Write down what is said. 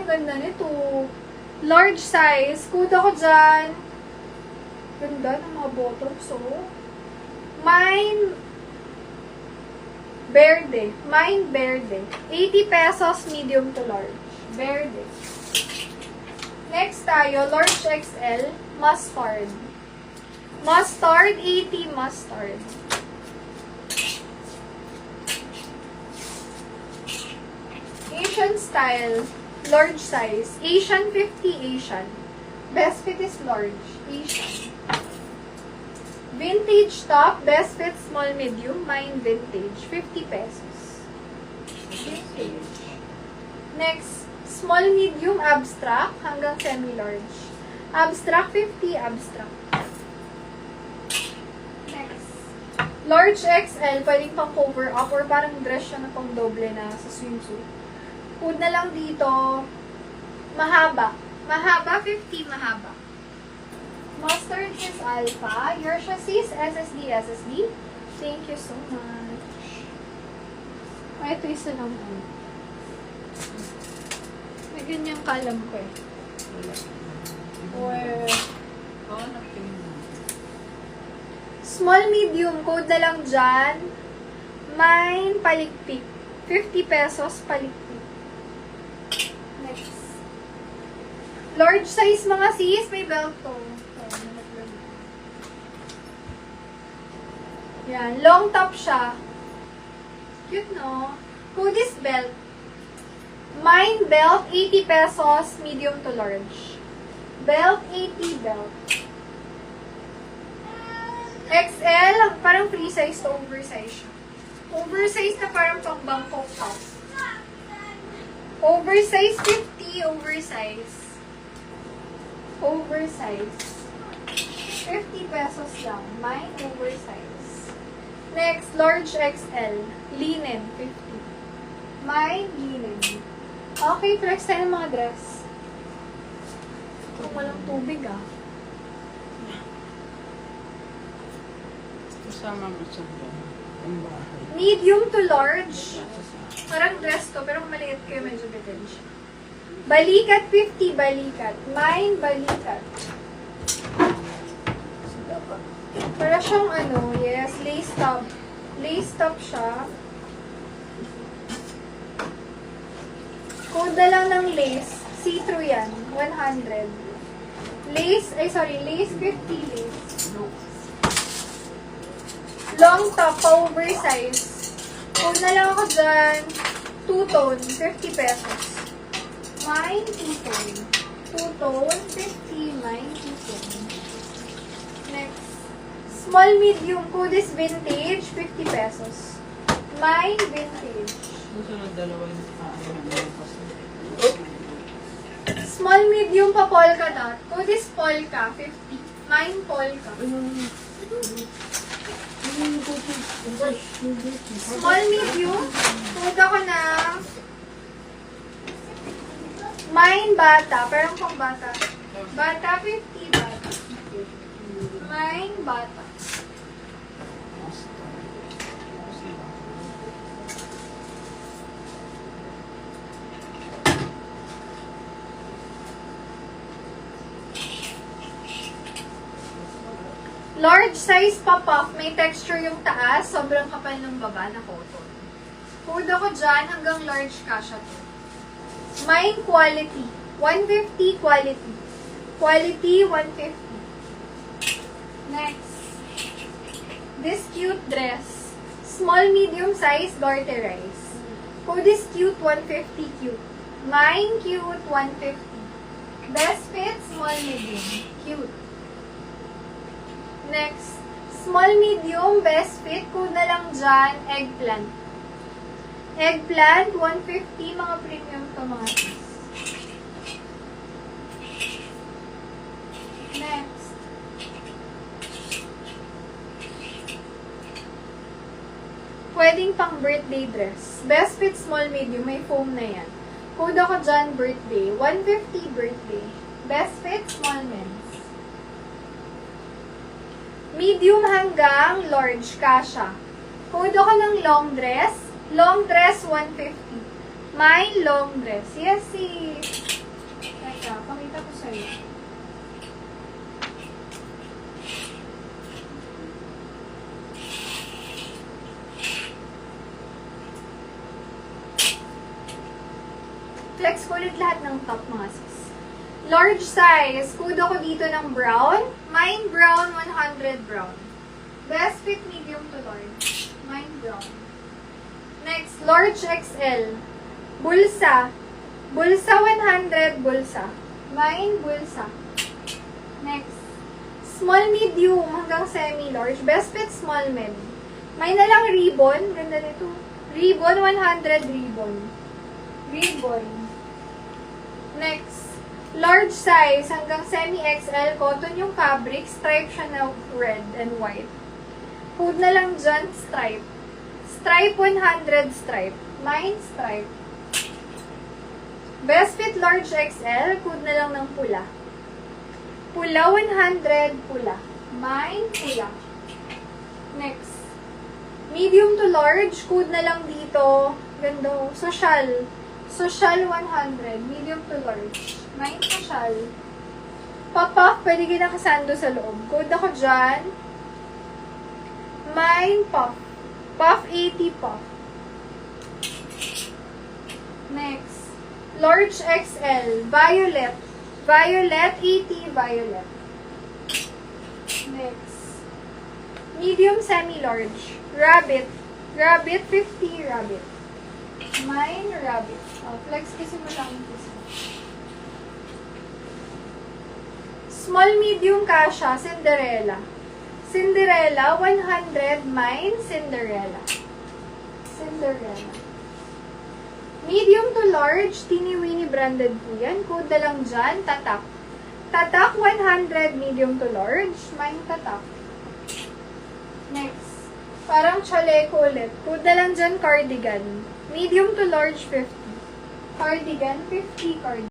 Ay, ganda nito. Large size. Kuda ko dyan. Ganda ng mga bottoms, oh. Mine Verde. Mine Verde. 80 pesos, medium to large. Verde. Next tayo, large XL, mustard. Mustard, 80 mustard. Asian style, large size. Asian, 50 Asian. Best fit is large, Asian. Vintage top, best fit small medium, mine vintage, 50 pesos. Vintage. Next, small medium abstract hanggang semi-large. Abstract, 50 abstract. Next, large XL, pwedeng pang cover up or parang dress siya na pang doble na sa swimsuit. Food na lang dito, mahaba. Mahaba, 50 mahaba. Mustard is alpha. Your chassis, SSD. Thank you so much. Ay, ito isa lang. May ganyang kalam ko eh. Or, small medium, code na lang dyan. Mine, palikpik. 50 pesos, palikpik. Next. Large size mga sis, may belt to. Yan, long top siya. Cute, no? Code is belt. Mine belt, 80 pesos, medium to large. Belt, 80 belt. XL, parang free size to oversize siya. Oversize na parang pang Bangkok top. Oversize, 50, oversize. Oversize. 50 pesos lang. Mine, oversize. Next, large XL. Linen, 50. Mine, linen. Okay, flex tayo ng mga dress. Kung walang tubig, ah. Kasama mo sa ang bahay. Medium to large. Parang dress to, pero kung maliit kayo, medyo bitin siya. Balikat, 50, balikat. Mine, balikat. Para siyang ano, yes, lace top. Lace top siya. Code na lang ng lace. See-through yan. 100. Lace, lace 50 lace. Long top, pa-oversize. Code na lang ako dyan. Two-tone, 50 pesos. Mine, two-tone. Two-tone, 50. Mine, two-tone. Next. Small medium, code is vintage, 50 pesos. Mine, vintage. Gusto ng dalawa yung Small medium pa polka dot. Code is polka, 50. Mine, polka. Small medium, code ako ng mine, bata. Parang pang bata. Bata, 50 bata. Mine, bata. Large size pop-up, may texture yung taas, sobrang kapal ng baba na cotton. Food ako dyan, hanggang large kasha to. Mine quality, 150 quality. Quality, 150. Next. This cute dress. Small, medium size, garterize. Food is cute, 150 cute. Mine cute, 150. Best fit, small, medium. Cute. Next, small, medium, best fit, code na lang dyan, eggplant. Eggplant, 150, mga premium to mga sis. Next. Pwedeng pang birthday dress. Best fit, small, medium, may foam na yan. Code ako dyan, birthday, 150 birthday. Best fit, small men's. Medium hanggang large, kasha. Code ako ng long dress. Long dress, 150. Mine, long dress. Yes, si... Teka, pakita ko sa'yo. Flex ko ulit lahat ng top, mga sis. Large size. Kudo ko dito ng brown. Mine brown, 100 brown. Best fit medium to large. Mine brown. Next, large XL. Bulsa. Bulsa 100, bulsa. Mine, bulsa. Next, small medium hanggang semi-large. Best fit small med. Mine na lang ribbon. Ganda nito. Ribbon, 100 ribbon. Ribbon. Next, large size hanggang semi-XL. Cotton yung fabric. Stripe siya na red and white. Hood na lang dyan, stripe. Stripe 100 stripe. Mine stripe. Best fit large XL. Hood na lang ng pula. Pula 100 pula. Mine pula. Next. Medium to large. Hood na lang dito. Ganda. Social. Social 100. Medium to large. Mine social. Pop-up. Pwede kinakasando sa loob. Code ako dyan. Mine puff. Puff 80 puff. Next. Large XL. Violet. Violet 80 violet. Next. Medium semi-large. Rabbit. Rabbit 50 rabbit. Mine rabbit. Oh, flex kasi mo lang kasi. Small medium kasha. Cinderella. Cinderella, 100. Mine, Cinderella. Cinderella. Medium to large, Teeny Weeny branded po yan. Code na lang dyan, tatak. Tatak, 100. Medium to large. Mine, tatak. Next. Parang chaleco ulit. Code na lang dyan, cardigan. Medium to large, 50. Cardigan, 50 cardigan.